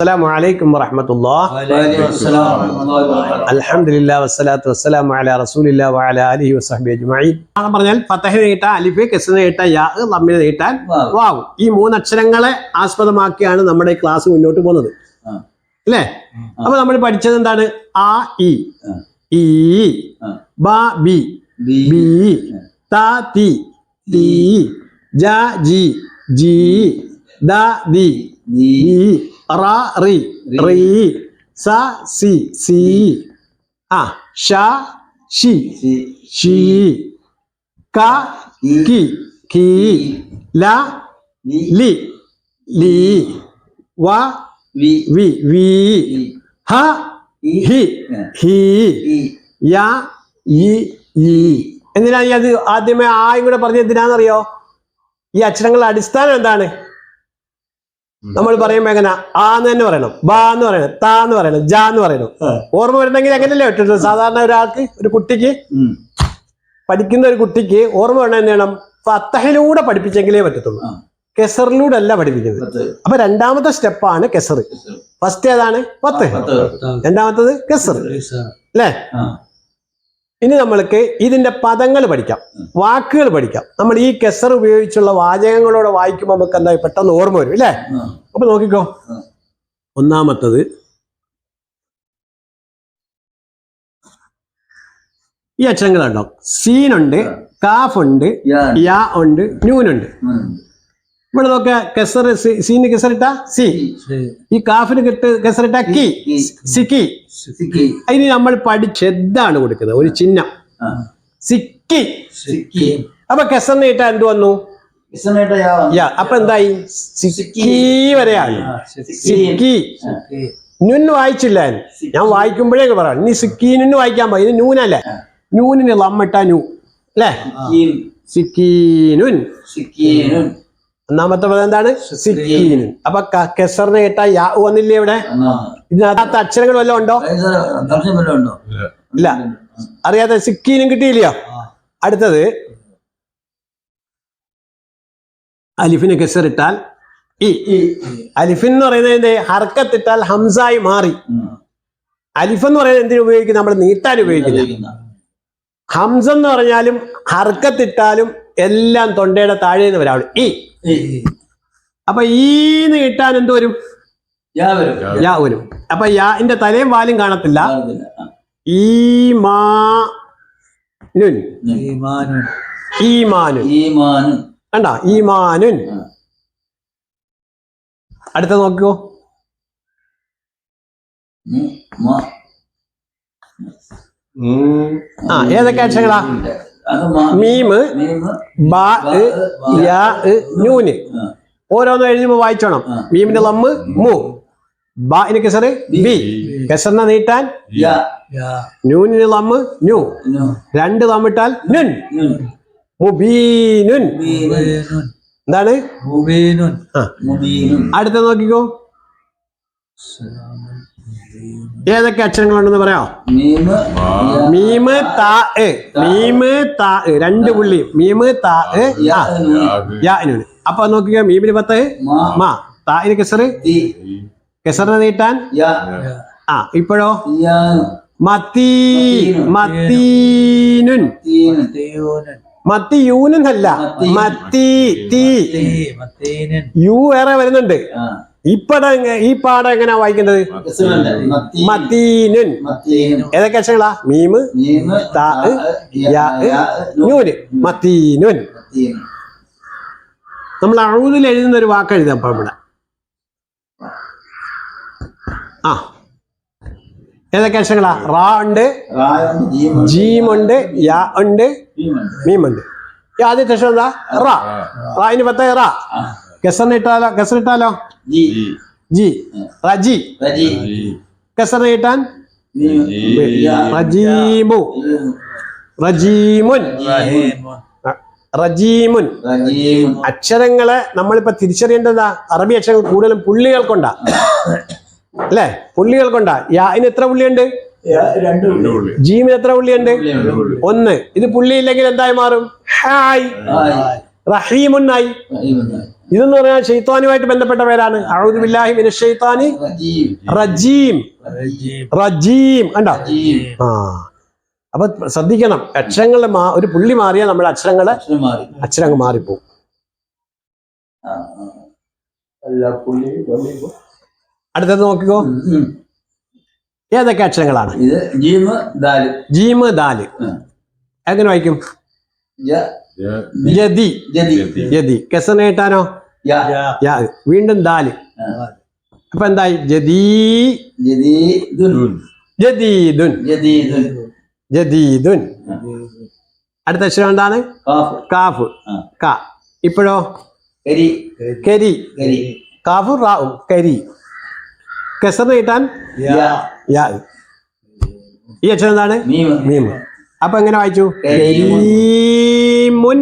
السلام عليكم ورحمة الله. وعليكم السلام ورحمة الله وبركاته. الحمد لله والصلاة والسلام على رسول الله وعلى آله وصحبه أجمعين. പറഞ്ഞാൽ ഫതഹ് നീട്ടാൻ അലിഫ്, കസ്ര നീട്ടാൻ യാ, ലമ്മിനെ നീട്ടാൻ വാവ്. ഈ മൂന്ന് അക്ഷരങ്ങളെ ആസ്പദമാക്കിയാണ് നമ്മുടെ ക്ലാസ് മുന്നോട്ട് പോകുന്നത്, അല്ലേ? അപ്പൊ നമ്മൾ പഠിച്ചത് എന്താണ്? ആ ഇ, ഈ ബ ബി, ബി ത തി, തി ജ ജി, ജി ദ ദി, ദി റ റി, റി സ സി, സി ഷ ഷി, ഷി ക കി, കി ല ലി, ലി വ വി, വി ഹ ഹി, ഹി യ ഇ, ഈ. എന്തിനാ ഈ അത് ആദ്യമേ ആയും കൂടെ പറഞ്ഞ എന്തിനാണെന്നറിയോ? ഈ അക്ഷരങ്ങളുടെ അടിസ്ഥാനം എന്താണ്? നമ്മൾ പറയുമ്പോ എങ്ങനെ ആന്ന് തന്നെ പറയണം, ബ എന്ന് പറയണം, ത എന്ന് പറയണം, ജ എന്ന് പറയണം. ഓർമ്മ വരുന്നെങ്കിൽ എങ്ങനെയല്ലേ പറ്റുള്ളൂ? സാധാരണ ഒരാൾക്ക്, ഒരു കുട്ടിക്ക്, പഠിക്കുന്ന ഒരു കുട്ടിക്ക് ഓർമ്മ വേണം എന്ത് ചെയ്യണം? ഫത്തഹിലൂടെ പഠിപ്പിച്ചെങ്കിലേ പറ്റത്തുള്ളൂ, കെസറിലൂടെ അല്ല പഠിപ്പിക്കുന്നത്. അപ്പൊ രണ്ടാമത്തെ സ്റ്റെപ്പാണ് കെസർ. ഫസ്റ്റ് ഏതാണ്? ഫത്തഹ്. രണ്ടാമത്തത് കെസർ, അല്ലേ? ഇനി നമ്മൾക്ക് ഇതിന്റെ പദങ്ങൾ പഠിക്കാം, വാക്കുകൾ പഠിക്കാം. നമ്മൾ ഈ കെസർ ഉപയോഗിച്ചുള്ള വാചകങ്ങളോടെ വായിക്കുമ്പോൾ നമുക്ക് എന്താ പെട്ടെന്ന് ഓർമ്മ വരും, അല്ലേ? അപ്പൊ നോക്കിക്കോ. ഒന്നാമത്തത് ഈ അക്ഷരങ്ങളുണ്ടോ? സീനുണ്ട്, കാഫുണ്ട്, യാ ഉണ്ട്, നൂനുണ്ട്. ഇവിടെ നോക്ക, കെസർ, സീന് കെസറിട്ട സി, ഈ കാഫിന് കെസറിട്ട കി, സിക്കി. അതിന് നമ്മൾ പഠിച്ചെന്താണ് കൊടുക്കുന്നത്? ഒരു ചിഹ്നം, സിക്കി. അപ്പൊ കെസറിന് ഇട്ട എന്ത് വന്നു? യാ. അപ്പൊ എന്തായി? സിക്കി വരെയാണ്. സിക്കി. നുൻ വായിച്ചില്ല, ഞാൻ വായിക്കുമ്പോഴേ പറയാം. ഇനി സിക്കീനു വായിക്കാൻ പോയി, ഇത് നൂനല്ലേ? നൂനിന് ലമ്മിട്ട നൂ, അല്ലേ? സിക്കീനുൻ. ഒന്നാമത്തെ പദം എന്താണ്? സിക്കീൻ. അപ്പൊ കെസറിന് കേട്ട യാ വന്നില്ലേ ഇവിടെ? ഇതിനകത്ത് അക്ഷരങ്ങൾ വല്ലതും ഉണ്ടോ? ഇല്ല. അറിയാതെ സിക്കീനും കിട്ടിയില്ലയോ? അടുത്തത് അലിഫിന് കെസറിട്ടാൽ ഇ. അലിഫിൻ എന്ന് പറയുന്നത് ഹർക്കത്തിട്ടാൽ ഹംസായി മാറി. അലിഫ് എന്ന് പറയുന്നത് എന്തിനു ഉപയോഗിക്കുന്നത്? നമ്മൾ നീട്ടാൻ ഉപയോഗിക്കുന്നത്. ഹംസ എന്ന് പറഞ്ഞാലും ഹർക്കത്തിട്ടാലും എല്ലാം തൊണ്ടയുടെ താഴെ നിന്ന് വരാവുള്ളൂ. ഇ. അപ്പൊ ഈ നീട്ടാൻ എന്ത് വരും? യാ വരും. അപ്പൊ യാന്റെ തലയും വാലും കാണത്തില്ല. ഈമാനുൻ, ഈമാനുൻ കണ്ട, ഈമാനുൻ. അടുത്ത നോക്കിക്കോ. ഏതൊക്കെ അക്ഷരങ്ങളാ? മീമ്, ബ, യാ, നൂന്. ഓരോന്നും എഴുതുമ്പോ വായിച്ചോണം. മീമിന്റെ ലമ്മ് മു, ബാഇന് കെസറ് ബി, കെസറിനെ നീട്ടാൻ നൂനിന് ലമ്മ് നു, രണ്ട് ലമ്മിട്ടാൽ നുൻ. മുബീനുൻ. എന്താണ്? അടുത്ത നോക്കിക്കോ. ഏതൊക്കെ അക്ഷരങ്ങളുണ്ടെന്ന് പറയാം? മീമ്, താ, മീമ്, താ, രണ്ട് പുള്ളി. മീമ്, താ, യാ, നൂന്. അപ്പൊ നോക്കിക്കോ. മീമിന് പത്ത്, മാ, താഇന് കെസറ്, കെസറിനെ നീട്ടാൻ ഇപ്പോഴോ? മത്തീ, മത്തീനുൻ. മത്തിയൂനൻ അല്ല, മത്തി, തീ. യു വേറെ വരുന്നുണ്ട്. ഈ പാഠം എങ്ങനെയാ വായിക്കേണ്ടത്? മത്തീനുൻ. ഏതൊക്കെ അക്ഷരങ്ങളാ? മീമ്, താ, യാ, നൂന്. മത്തീനുൻ. നമ്മൾ അഊദിൽ എഴുതുന്ന ഒരു വാക്ക് എഴുതാം. അപ്പൊ ഇവിടെ ഏതൊക്കെ അക്ഷരങ്ങളാ? റാ ഉണ്ട്, ജീമുണ്ട്, യാ ഉണ്ട്, മീമുണ്ട്. ഈ ആദ്യത്തെ അക്ഷരം എന്താ? റാ. റായിന് പത്ത് റാ. കെസറിനിട്ടാലോ? കെസറിട്ടാലോ? ജി, റജി. കെസറിന് കിട്ടാൻ റജീമു, റജീമുൻ, റജീമുൻ. അക്ഷരങ്ങളെ നമ്മളിപ്പോ തിരിച്ചറിയേണ്ടതാ. അറബി അക്ഷരങ്ങൾ കൂടുതലും പുള്ളികൾ കൊണ്ടാ, അല്ലേ? പുള്ളികൾ കൊണ്ടാ. യാന് എത്ര പുള്ളിയുണ്ട്? ജീമിന് എത്ര പുള്ളിയുണ്ട്? ഒന്ന്. ഇത് പുള്ളി ഇല്ലെങ്കിൽ എന്തായി മാറും? ഹായ്. റഹീമുന്നായി. ഇതെന്ന് പറഞ്ഞാൽ ഷെയ്ത്താനുമായിട്ട് ബന്ധപ്പെട്ട പേരാണ്. അഊദു ബില്ലാഹി മിനശ് ഷൈത്താനി റജീം. റജീം കണ്ടോ? ആ, അപ്പൊ ശ്രദ്ധിക്കണം, അക്ഷരങ്ങൾ ഒരു പുള്ളി മാറിയാൽ നമ്മുടെ അക്ഷരങ്ങൾ മാറിപ്പോവും. അടുത്തത് നോക്കിക്കോ, ഏതൊക്കെ അക്ഷരങ്ങളാണ്? ജീമ് ദാല്. എങ്ങനെ വായിക്കും? ജദി. ജദി. കെസറിനെ കിട്ടാനോ? യാ. വീണ്ടും ദാല്. അപ്പൊ എന്തായി? ജദീദുൻ. ജദീദുൻ. അടുത്ത അക്ഷരം എന്താണ്? കാഫ്. ക. ഇപ്പോഴോ? കരി. കാഫ് റാഉം കരി. കെസറിനെ കിട്ടാൻ യാ. ഈ അക്ഷരം എന്താണ്? മീമ്. അപ്പൊ എങ്ങനെ വായിച്ചു? കരീമുൻ.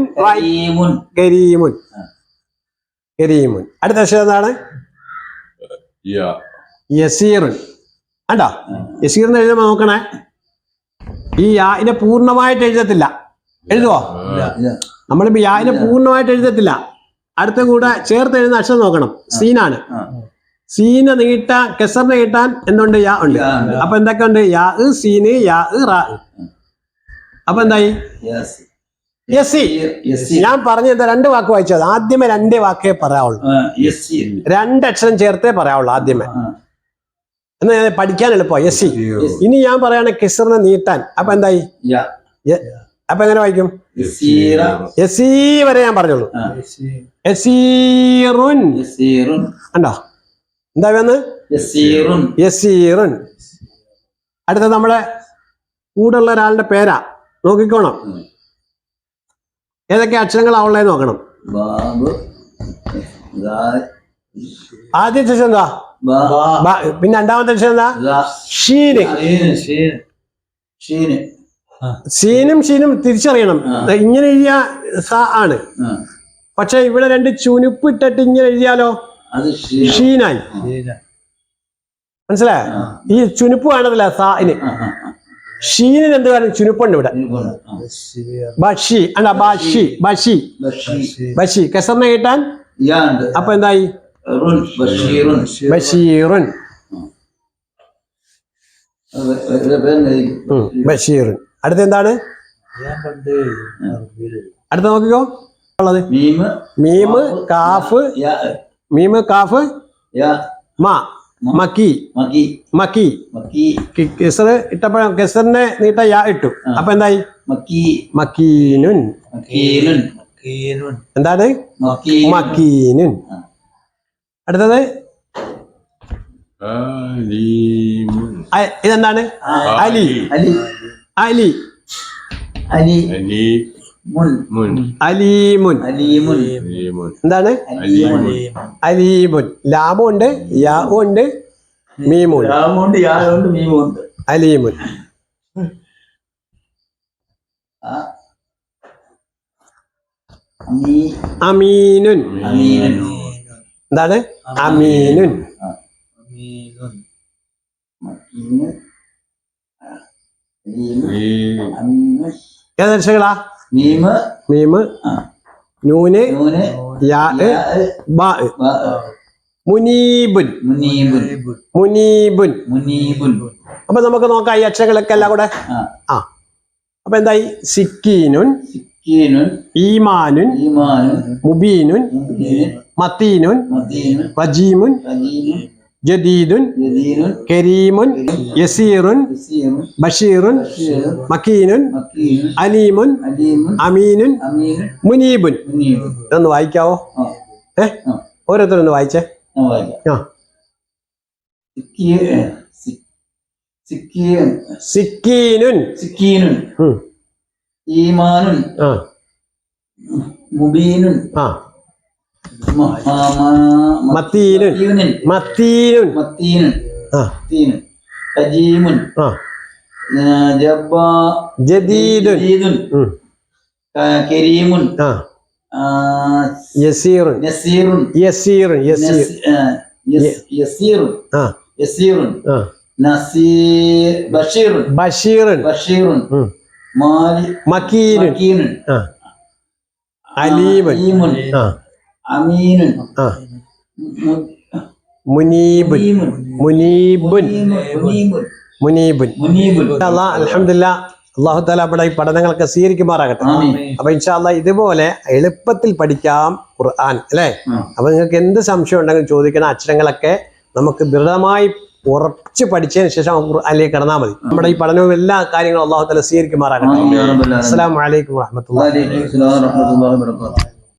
കരീമുൻ. കരീമുൻ. അടുത്ത അക്ഷരം എന്താണ്? യസീറുൻ. കണ്ടോ? യസീറിന് എഴുതുമ്പോ നോക്കണേ, ഈ യാഇനെ പൂർണ്ണമായിട്ട് എഴുതത്തില്ല. എഴുതുവോ? നമ്മളിപ്പോ യാഇനെ പൂർണ്ണമായിട്ട് എഴുതത്തില്ല. അടുത്ത കൂടെ ചേർത്ത് എഴുതുന്ന അക്ഷരം നോക്കണം. സീനാണ്. സീന് കെസറിനെ നീട്ടാൻ എന്തുണ്ട്? യാ ഉണ്ട്. അപ്പൊ എന്തൊക്കെ ഉണ്ട്? യാ, സീന്, യാ, റാ. അപ്പൊ എന്തായി? യസി. ഞാൻ പറഞ്ഞ രണ്ട് വാക്ക് വായിച്ചത്. ആദ്യമേ 2 വാക്കേ പറയാവുള്ളൂ. 2 അക്ഷരം ചേർത്തേ പറയാവുള്ളൂ ആദ്യമേ. എന്നാ പഠിക്കാൻ എളുപ്പം. യസി. ഇനി ഞാൻ പറയാണ് കെസറിനെ നീട്ടാൻ. അപ്പൊ എന്തായി? അപ്പൊ എങ്ങനെ വായിക്കും? യസീ വരെ ഞാൻ പറഞ്ഞോളൂ. യസീറുൻ. കണ്ടോ? എന്താ വന്ന്? യസീറുൻ. അടുത്ത നമ്മളെ കൂടെയുള്ള ഒരാളുടെ പേരാ. നോക്കിക്കോണം, ഏതൊക്കെ അക്ഷരങ്ങളാവുള്ളത് നോക്കണം. ആദ്യത്തെ അക്ഷരം എന്താ? പിന്നെ രണ്ടാമത്തെ അക്ഷരം എന്താ? ഷീന്. സീനും ഷീനും തിരിച്ചറിയണം. ഇങ്ങനെ എഴുതിയ സ ആണ്. പക്ഷെ ഇവിടെ 2 ചുനുപ്പ് ഇട്ടിട്ട് ഇങ്ങനെ എഴുതിയാലോ ഷീനായി. മനസ്സിലായ? ഈ ചുനുപ്പ് വേണ്ടതില്ല സാന്. ഷീനിന് എന്ത് കാര്യം? ചുനുപ്പുണ്ട് ഇവിടെ. ബഷി അല്ല, ബഷി. ബഷി. ബഷി. കെസറിനെ കിട്ടാൻ അപ്പൊ എന്തായി? ബഷീറുൻ. ബഷീറുൻ. അടുത്ത എന്താണ്? അടുത്ത നോക്കിക്കോ ഉള്ളത്. മീമ് കാഫ്. മീമ് കാഫ് മാ. മക്കി. മക്കി. കെസർ ഇട്ടപ്പോഴും കെസറിനെ നീട്ട യാ ഇട്ടു. അപ്പൊ എന്തായി? മക്കീനുൻ. എന്താണ്? മക്കീനുൻ. അടുത്തത് ഇതെന്താണ്? അലി. അലി. അലീമുൻ. എന്താണ്? അലീമുൻ. ലാമും ഉണ്ട്, യാവും ഉണ്ട്, മീമും ഉണ്ട്. അലീമുൻ. അമീനുൻ. എന്താണ്? അമീനുൻ. ഏതക്ഷരങ്ങളാ? മീമ്, നൂന്, യാ, ബാ. മുനീബുൻ. മുനീബുൻ. അപ്പൊ നമുക്ക് നോക്കാം ഈ അക്ഷരങ്ങളൊക്കെ എല്ലാം കൂടെ. അപ്പൊ എന്തായി? സിക്കീനുൻ, ഈമാനുൻ, മുബീനുൻ, മത്തീനുൻ, റജീമുൻ, ജദീദുൻ, കരീമുൻ, യസീറുൻ, ബഷീറുൻ, മക്കീനുൻ, അലീമുൻ, അമീനുൻ, മുനീബുൻ. ഇതൊന്ന് വായിക്കാവോ? ഓരോരുത്തരൊന്ന് വായിച്ചേ. സിക്കീനുൻ. ഈമാനുൻ. മുബീനുൻ. മത്തീനുൻ. മത്തീനുൻ. റജീമുൻ. ജദീദുൻ. കരീമുൻ. യസീറുൻ. യസീറുൻ. യസീറുൻ. യസീറുൻ. യസീറുൻ. ബഷീറുൻ. ബഷീറുൻ. ബഷീറുൻ. മക്കീനുൻ. അലീമുൻ. അലീമുൻ. ആ അമീനുൻ. ആ മു- മുനീബുൻ. മുനീബുൻ. മുനീബുൻ. മുനീബുൻ. മുനീബുൻ. അൽഹംദുലില്ലാ, അല്ലാഹു തആല ഇവിടെ ഈ പഠനങ്ങളൊക്കെ സ്വീകരിക്കുമാറാകട്ടെ. ആമീൻ. അപ്പൊ ഇൻഷാ അല്ലാഹ് ഇതുപോലെ എളുപ്പത്തിൽ പഠിക്കാം ഖുർആൻ അല്ലേ. അപ്പൊ നിങ്ങൾക്ക് എന്ത് സംശയം ഉണ്ടെങ്കിലും ചോദിക്കണം. അക്ഷരങ്ങളൊക്കെ നമുക്ക് ദൃഢമായി ഉറച്ച് പഠിച്ചതിന് ശേഷം ഖുർആനിലേക്ക് കടന്നാൽ മതി. നമ്മുടെ ഈ പഠനവും എല്ലാ കാര്യങ്ങളും അല്ലാഹു തആല സ്വീകരിക്കുമാറാകട്ടെ. ആമീൻ യാ റബ്ബൽ ആലമീൻ. അസ്സലാമു അലൈക്കും വറഹ്മത്തുള്ളാഹി. വഅലൈക്കും അസ്സലാം വറഹ്മത്തുള്ളാഹി വബറകാതുഹു.